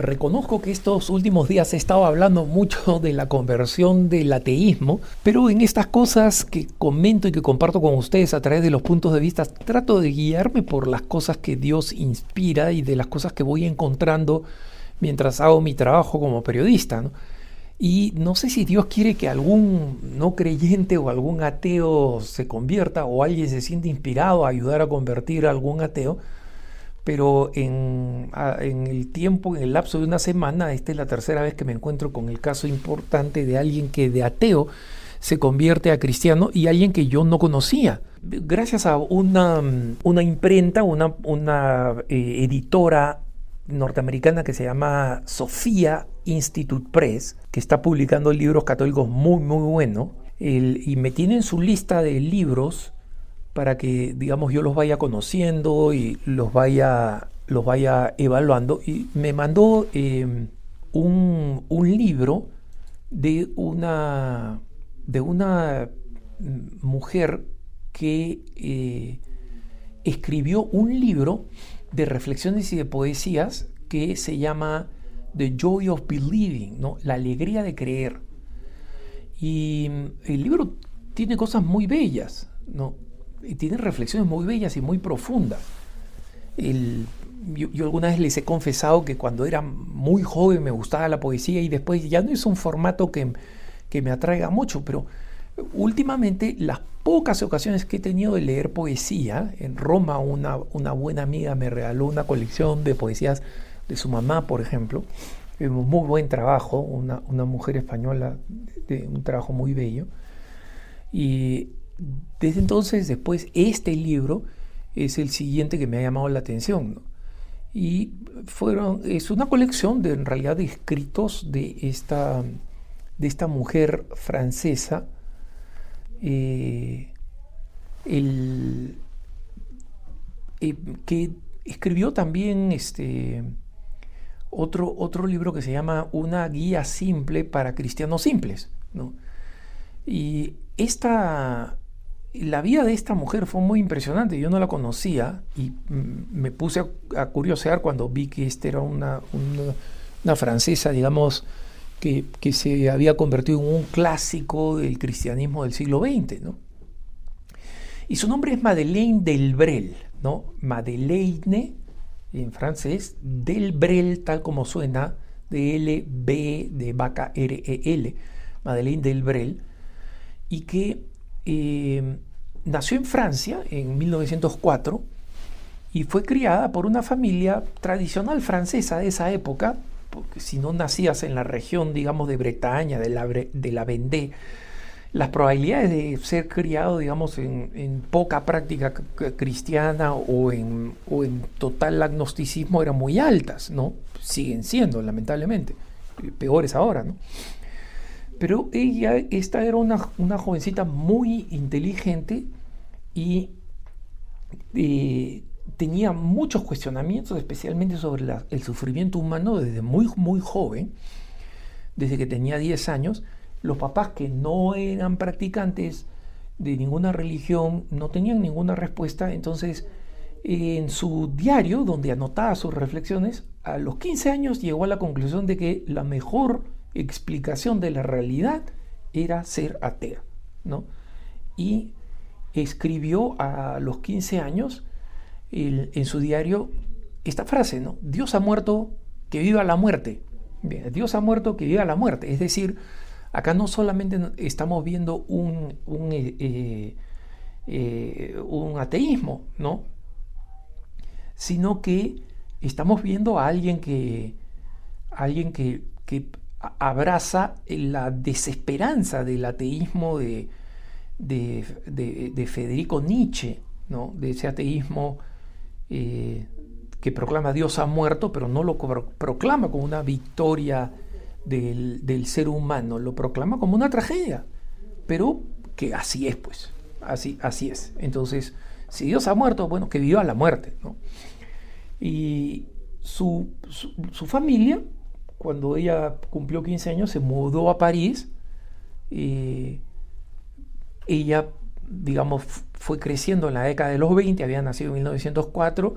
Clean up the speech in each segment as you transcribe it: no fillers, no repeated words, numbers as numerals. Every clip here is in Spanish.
reconozco que estos últimos días he estado hablando mucho de la conversión del ateísmo, pero en estas cosas que comento y que comparto con ustedes a través de los puntos de vista, trato de guiarme por las cosas que Dios inspira y de las cosas que voy encontrando mientras hago mi trabajo como periodista, ¿no? Y no sé si Dios quiere que algún no creyente o algún ateo se convierta, o alguien se siente inspirado a ayudar a convertir a algún ateo, pero en el lapso de una semana, esta es la tercera vez que me encuentro con el caso importante de alguien que de ateo se convierte a cristiano, y alguien que yo no conocía. Gracias a una imprenta, una editora norteamericana que se llama Sophia Institute Press, que está publicando libros católicos muy buenos, y me tiene en su lista de libros para que, digamos, yo los vaya conociendo y los vaya evaluando, y me mandó un libro de una mujer que escribió un libro de reflexiones y de poesías que se llama The Joy of Believing, ¿no? La alegría de creer. Y el libro tiene cosas muy bellas, ¿no? Y tiene reflexiones muy bellas y muy profundas. Yo alguna vez les he confesado que cuando era muy joven me gustaba la poesía, y después ya no es un formato que me atraiga mucho, pero últimamente las pocas ocasiones que he tenido de leer poesía, en Roma una buena amiga me regaló una colección de poesías de su mamá, por ejemplo, un muy buen trabajo, una mujer española de un trabajo muy bello, y desde entonces, después, este libro es el siguiente que me ha llamado la atención, ¿no? Y es una colección en realidad de escritos de esta mujer francesa, que escribió también otro libro que se llama Una guía simple para cristianos simples, ¿no? Y la vida de esta mujer fue muy impresionante. Yo no la conocía, y me puse a curiosear cuando vi que esta era una francesa, digamos, que se había convertido en un clásico del cristianismo del siglo XX, ¿no? Y su nombre es Madeleine Delbrel, ¿no? Madeleine, en francés, Delbrel, tal como suena, D-L-B de vaca R-E-L, Madeleine Delbrel, y que nació en Francia en 1904 y fue criada por una familia tradicional francesa de esa época, porque si no nacías en la región, digamos, de Bretaña, de la Vendée, las probabilidades de ser criado, digamos, en poca práctica cristiana o en total agnosticismo eran muy altas, ¿no? Siguen siendo, lamentablemente, peores ahora, ¿no? Pero esta era una jovencita muy inteligente y tenía muchos cuestionamientos, especialmente sobre el sufrimiento humano desde muy joven, desde que tenía 10 años. Los papás, que no eran practicantes de ninguna religión, no tenían ninguna respuesta. Entonces, en su diario, donde anotaba sus reflexiones, a los 15 años llegó a la conclusión de que la mejor explicación de la realidad era ser atea, ¿no? Y escribió a los 15 años en su diario esta frase, ¿no? Dios ha muerto, que viva la muerte. Bien, Dios ha muerto, que viva la muerte. Es decir, acá no solamente estamos viendo un ateísmo, ¿no? Sino que estamos viendo a alguien que abraza la desesperanza del ateísmo de Federico Nietzsche, ¿no? De ese ateísmo que proclama Dios ha muerto, pero no lo proclama como una victoria del ser humano, lo proclama como una tragedia, pero que así es, pues, así es. Entonces, si Dios ha muerto, bueno, que viva la muerte, ¿no? Y su familia, cuando ella cumplió 15 años, se mudó a París. Ella, digamos, fue creciendo en la década de los 20, había nacido en 1904,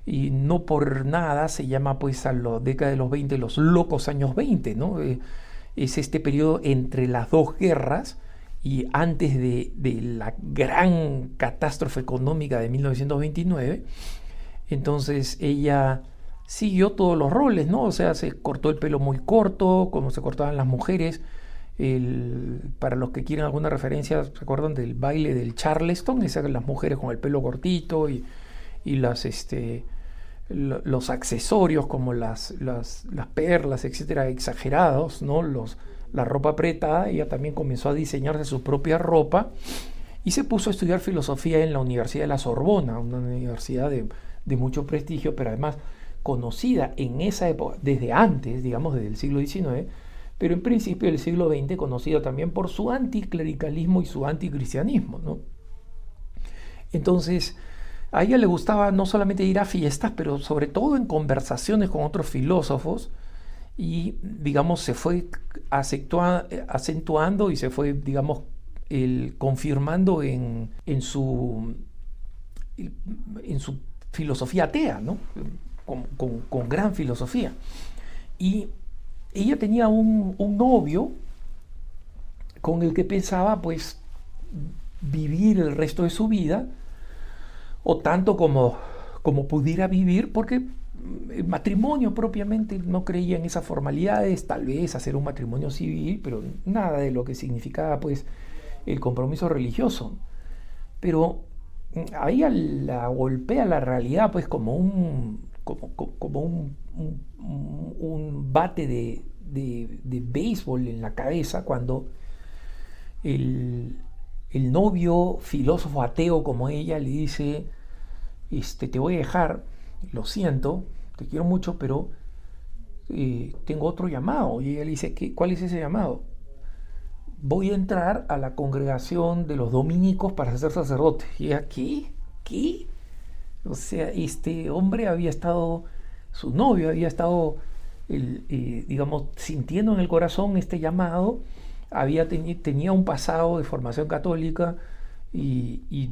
Y no por nada se llama pues a la década de los 20 los locos años 20, ¿no? Es este periodo entre las dos guerras y antes de la gran catástrofe económica de 1929. Entonces ella siguió todos los roles, ¿no? O sea, se cortó el pelo muy corto, como se cortaban las mujeres. Para los que quieren alguna referencia, ¿se acuerdan del baile del Charleston? Esas las mujeres con el pelo cortito y los accesorios como las perlas, etcétera, exagerados, ¿no? La ropa apretada. Ella también comenzó a diseñarse su propia ropa y se puso a estudiar filosofía en la Universidad de la Sorbona, una universidad de mucho prestigio, pero además conocida en esa época, desde antes, digamos, desde el siglo XIX, pero en principio del siglo XX, conocida también por su anticlericalismo y su anticristianismo, ¿no? Entonces, a ella le gustaba no solamente ir a fiestas, pero sobre todo en conversaciones con otros filósofos, y digamos se fue acentuando y se fue, digamos, confirmando en su filosofía atea, ¿no? Con gran filosofía. Y ella tenía un novio con el que pensaba pues vivir el resto de su vida, o tanto como pudiera vivir, porque el matrimonio propiamente no creía en esas formalidades, tal vez hacer un matrimonio civil, pero nada de lo que significaba pues el compromiso religioso. Pero a ella la golpea la realidad pues como un bate de béisbol en la cabeza, cuando el novio filósofo ateo como ella le dice, te voy a dejar, lo siento, te quiero mucho, pero tengo otro llamado. Y ella le dice, ¿cuál es ese llamado? Voy a entrar a la congregación de los dominicos para ser sacerdote. Y ella, ¿qué? O sea, este hombre su novio había estado, digamos, sintiendo en el corazón este llamado, tenía un pasado de formación católica y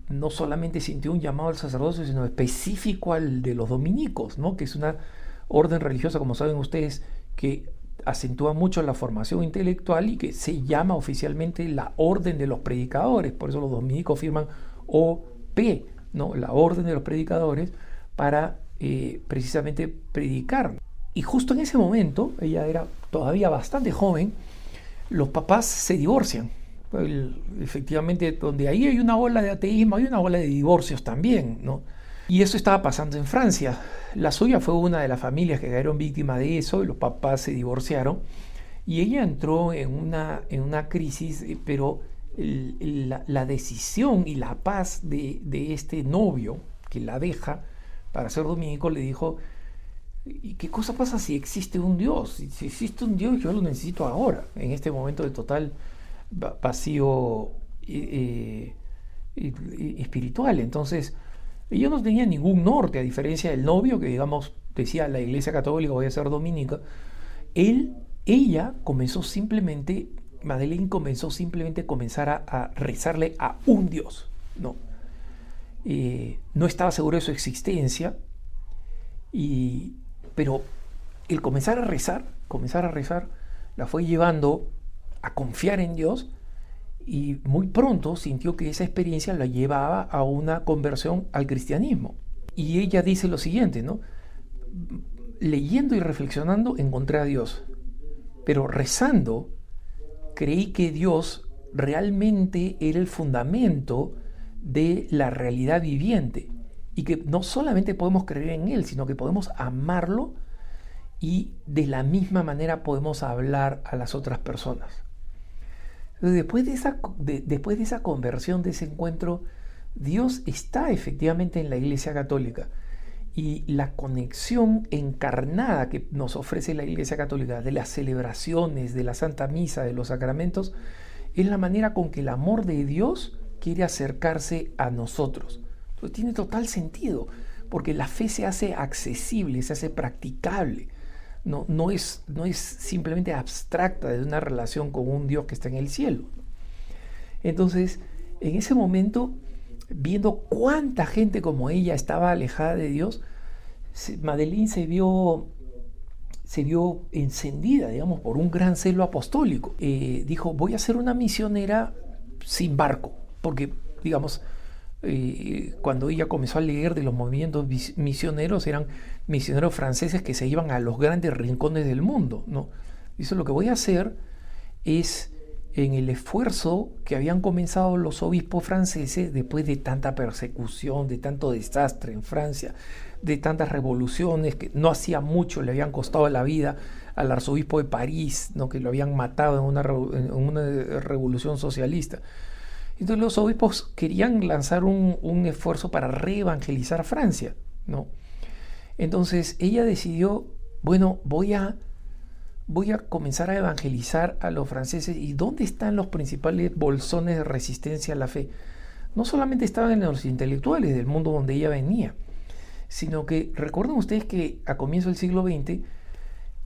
no solamente sintió un llamado al sacerdocio, sino específico al de los dominicos, ¿no? Que es una orden religiosa, como saben ustedes, que acentúa mucho la formación intelectual y que se llama oficialmente la Orden de los Predicadores. Por eso los dominicos firman OP, ¿no? La Orden de los Predicadores, para precisamente predicar. Y justo en ese momento, ella era todavía bastante joven, los papás se divorcian. Efectivamente, donde ahí hay una ola de ateísmo, hay una ola de divorcios también, ¿no? Y eso estaba pasando en Francia. La suya fue una de las familias que cayeron víctimas de eso, y los papás se divorciaron, y ella entró en una crisis, pero la decisión y la paz de este novio que la deja para ser dominico le dijo, ¿y qué cosa pasa si existe un Dios? Si existe un Dios, yo lo necesito ahora, en este momento de total vacío espiritual. Entonces, ella no tenía ningún norte, a diferencia del novio que, digamos, decía, la Iglesia Católica, voy a ser dominica. Madeleine comenzó simplemente a comenzar a rezarle a un Dios, ¿no? No estaba seguro de su existencia, pero el comenzar a rezar, la fue llevando a confiar en Dios, y muy pronto sintió que esa experiencia la llevaba a una conversión al cristianismo. Y ella dice lo siguiente, ¿no? Leyendo y reflexionando encontré a Dios, pero rezando creí que Dios realmente era el fundamento de la realidad viviente, y que no solamente podemos creer en Él, sino que podemos amarlo, y de la misma manera podemos hablar a las otras personas. Después de esa conversión, de ese encuentro, Dios está efectivamente en la Iglesia Católica, y la conexión encarnada que nos ofrece la Iglesia Católica, de las celebraciones, de la Santa Misa, de los sacramentos, es la manera con que el amor de Dios quiere acercarse a nosotros. Entonces tiene total sentido, porque la fe se hace accesible, se hace practicable. No es simplemente abstracta de una relación con un Dios que está en el cielo. Entonces, en ese momento, viendo cuánta gente como ella estaba alejada de Dios, Madeleine se vio encendida, digamos, por un gran celo apostólico. Dijo, voy a ser una misionera sin barco, porque, digamos, cuando ella comenzó a leer de los movimientos misioneros, eran misioneros franceses que se iban a los grandes rincones del mundo, ¿no? Dice, lo que voy a hacer es, en el esfuerzo que habían comenzado los obispos franceses después de tanta persecución, de tanto desastre en Francia, de tantas revoluciones que no hacía mucho, le habían costado la vida al arzobispo de París, ¿no? Que lo habían matado en una revolución socialista. Entonces los obispos querían lanzar un esfuerzo para reevangelizar Francia, ¿no? Entonces ella decidió, bueno, voy a comenzar a evangelizar a los franceses. ¿Y dónde están los principales bolsones de resistencia a la fe? No solamente estaban en los intelectuales del mundo donde ella venía, sino que recuerden ustedes que a comienzos del siglo XX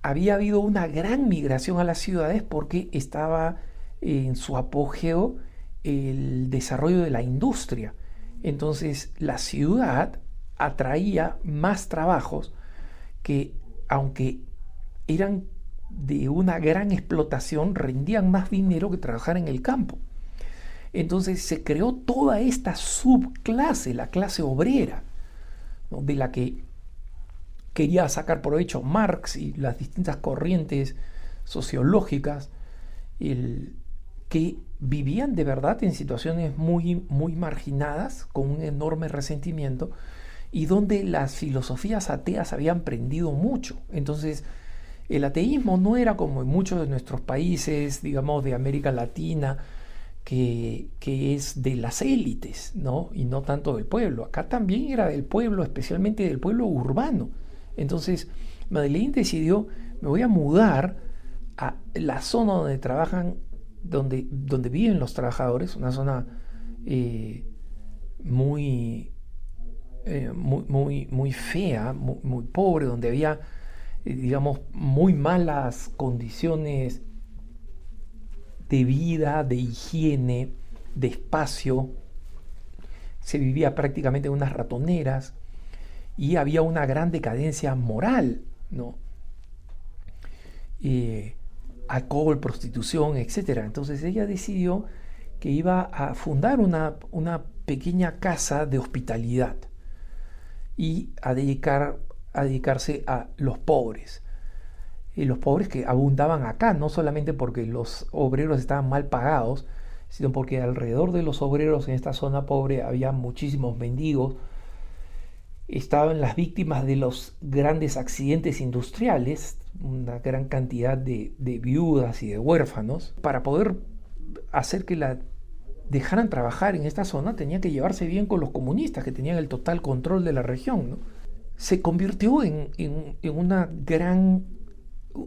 había habido una gran migración a las ciudades porque estaba en su apogeo el desarrollo de la industria. Entonces la ciudad atraía más trabajos que, aunque eran de una gran explotación, rendían más dinero que trabajar en el campo. Entonces se creó toda esta subclase, la clase obrera, ¿no? De la que quería sacar provecho Marx y las distintas corrientes sociológicas, que vivían de verdad en situaciones muy, muy marginadas, con un enorme resentimiento, y donde las filosofías ateas habían prendido mucho. Entonces el ateísmo no era como en muchos de nuestros países, digamos, de América Latina, que es de las élites, ¿no? Y no tanto del pueblo. Acá también era del pueblo, especialmente del pueblo urbano. Entonces Madeleine decidió, me voy a mudar a la zona donde trabajan, donde viven los trabajadores, una zona muy, muy fea, muy pobre, donde había, digamos, muy malas condiciones de vida, de higiene, de espacio. Se vivía prácticamente en unas ratoneras y había una gran decadencia moral, ¿no? Alcohol, prostitución, etcétera. Entonces ella decidió que iba a fundar una pequeña casa de hospitalidad y a dedicarse a los pobres. Y los pobres que abundaban acá, no solamente porque los obreros estaban mal pagados, sino porque alrededor de los obreros en esta zona pobre había muchísimos mendigos. Estaban las víctimas de los grandes accidentes industriales, una gran cantidad de viudas y de huérfanos. Para poder hacer que la dejaran trabajar en esta zona, tenía que llevarse bien con los comunistas, que tenían el total control de la región, ¿no? Se convirtió en una gran,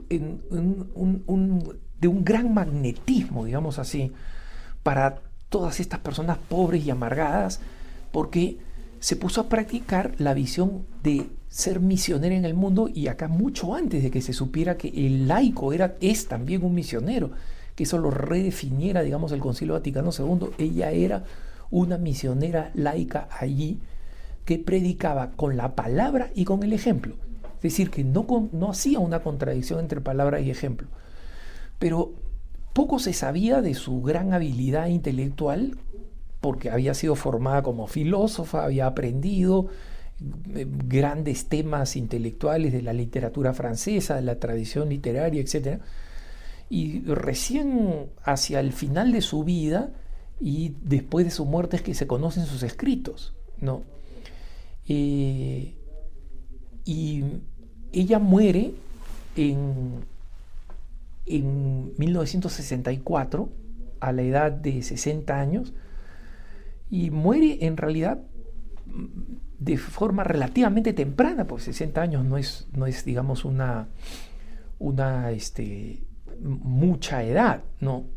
de un gran magnetismo, digamos así, para todas estas personas pobres y amargadas, porque se puso a practicar la visión de ser misionera en el mundo, y acá mucho antes de que se supiera que el laico es también un misionero, que eso lo redefiniera, digamos, el Concilio Vaticano II. Ella era una misionera laica allí, que predicaba con la palabra y con el ejemplo. Es decir, que no hacía una contradicción entre palabra y ejemplo. Pero poco se sabía de su gran habilidad intelectual, porque había sido formada como filósofa, había aprendido grandes temas intelectuales de la literatura francesa, de la tradición literaria, etc. Y recién hacia el final de su vida y después de su muerte es que se conocen sus escritos, ¿no? Y ella muere en 1964 a la edad de 60 años, y muere en realidad de forma relativamente temprana, porque 60 años no es digamos una mucha edad, ¿no?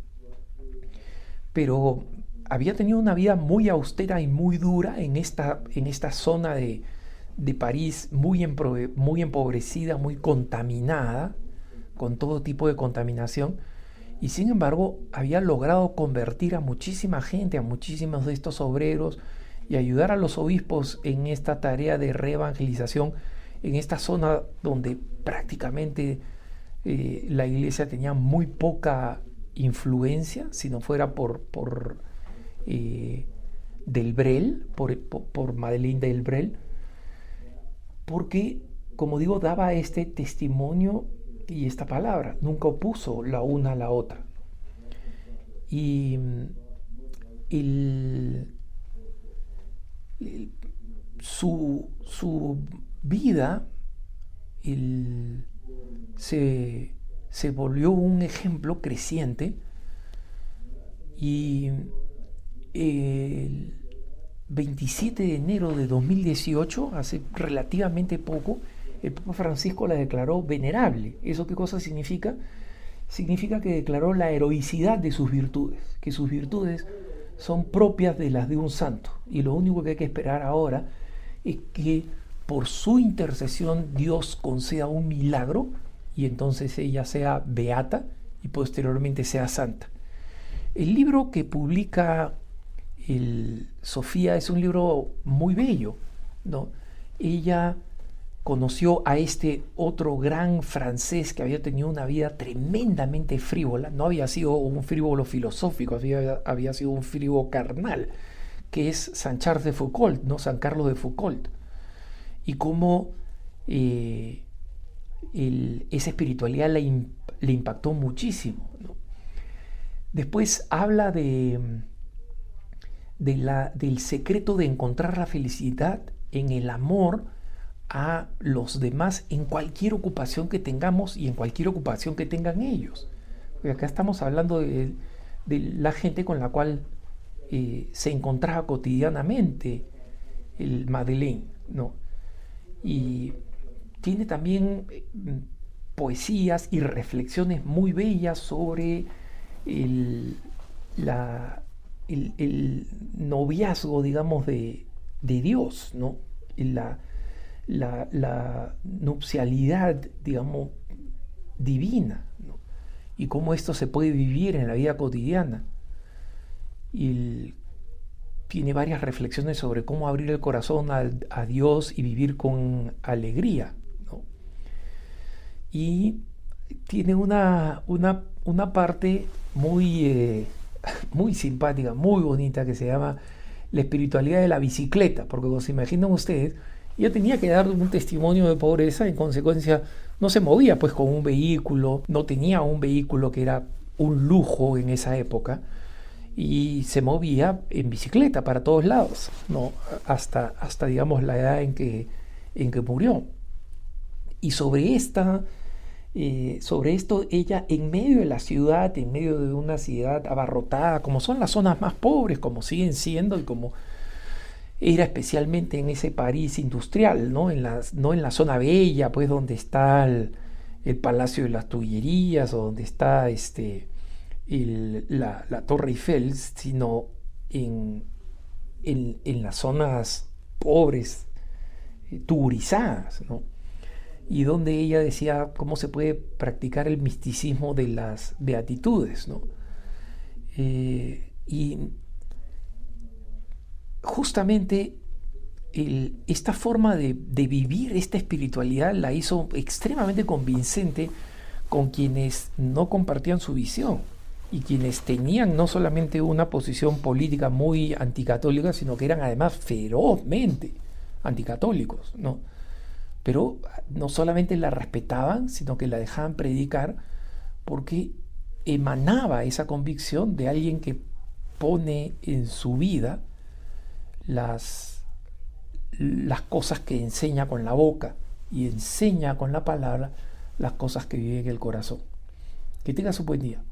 Pero había tenido una vida muy austera y muy dura en esta zona de París, muy empobrecida, muy contaminada, con todo tipo de contaminación, y sin embargo había logrado convertir a muchísima gente, a muchísimos de estos obreros, y ayudar a los obispos en esta tarea de reevangelización en esta zona donde prácticamente la iglesia tenía muy poca influencia, si no fuera por Delbrel, por Madeleine Delbrel, porque, como digo, daba este testimonio y esta palabra, nunca opuso la una a la otra. Y su vida se volvió un ejemplo creciente, y el 27 de enero de 2018, hace relativamente poco, el Papa Francisco la declaró venerable. ¿Eso qué cosa significa? Significa que declaró la heroicidad de sus virtudes, que sus virtudes son propias de las de un santo, y lo único que hay que esperar ahora es que por su intercesión Dios conceda un milagro y entonces ella sea beata y posteriormente sea santa. El libro que publica Sofía es un libro muy bello, ¿no? Ella conoció a este otro gran francés que había tenido una vida tremendamente frívola. No había sido un frívolo filosófico, había sido un frívolo carnal, que es San Charles de Foucault, ¿no? San Carlos de Foucault. Y cómo esa espiritualidad le impactó muchísimo, ¿no? Después habla del secreto de encontrar la felicidad en el amor a los demás en cualquier ocupación que tengamos y en cualquier ocupación que tengan ellos. Porque acá estamos hablando de la gente con la cual se encontraba cotidianamente el Madeleine, ¿no? Y tiene también poesías y reflexiones muy bellas sobre el noviazgo, digamos, de Dios, ¿no? La nupcialidad, digamos, divina, ¿no? Y cómo esto se puede vivir en la vida cotidiana. Y tiene varias reflexiones sobre cómo abrir el corazón a Dios y vivir con alegría, ¿no? Y tiene una parte muy, muy simpática, muy bonita, que se llama la espiritualidad de la bicicleta, porque como se imaginan ustedes, ella tenía que dar un testimonio de pobreza, en consecuencia no se movía pues con un vehículo, no tenía un vehículo que era un lujo en esa época, y se movía en bicicleta para todos lados, ¿no? hasta digamos la edad en que murió. Y sobre esto ella, en medio de la ciudad, en medio de una ciudad abarrotada, como son las zonas más pobres, como siguen siendo y como era especialmente en ese París industrial, no en la zona bella, pues donde está el Palacio de las Tullerías, o donde está la Torre Eiffel, sino en las zonas pobres, turizadas, ¿no? Y donde ella decía cómo se puede practicar el misticismo de las beatitudes, ¿no? Y justamente esta forma de vivir esta espiritualidad la hizo extremadamente convincente con quienes no compartían su visión y quienes tenían no solamente una posición política muy anticatólica, sino que eran además ferozmente anticatólicos, ¿no? Pero no solamente la respetaban, sino que la dejaban predicar, porque emanaba esa convicción de alguien que pone en su vida las cosas que enseña con la boca y enseña con la palabra las cosas que vive en el corazón. Que tengas un buen día.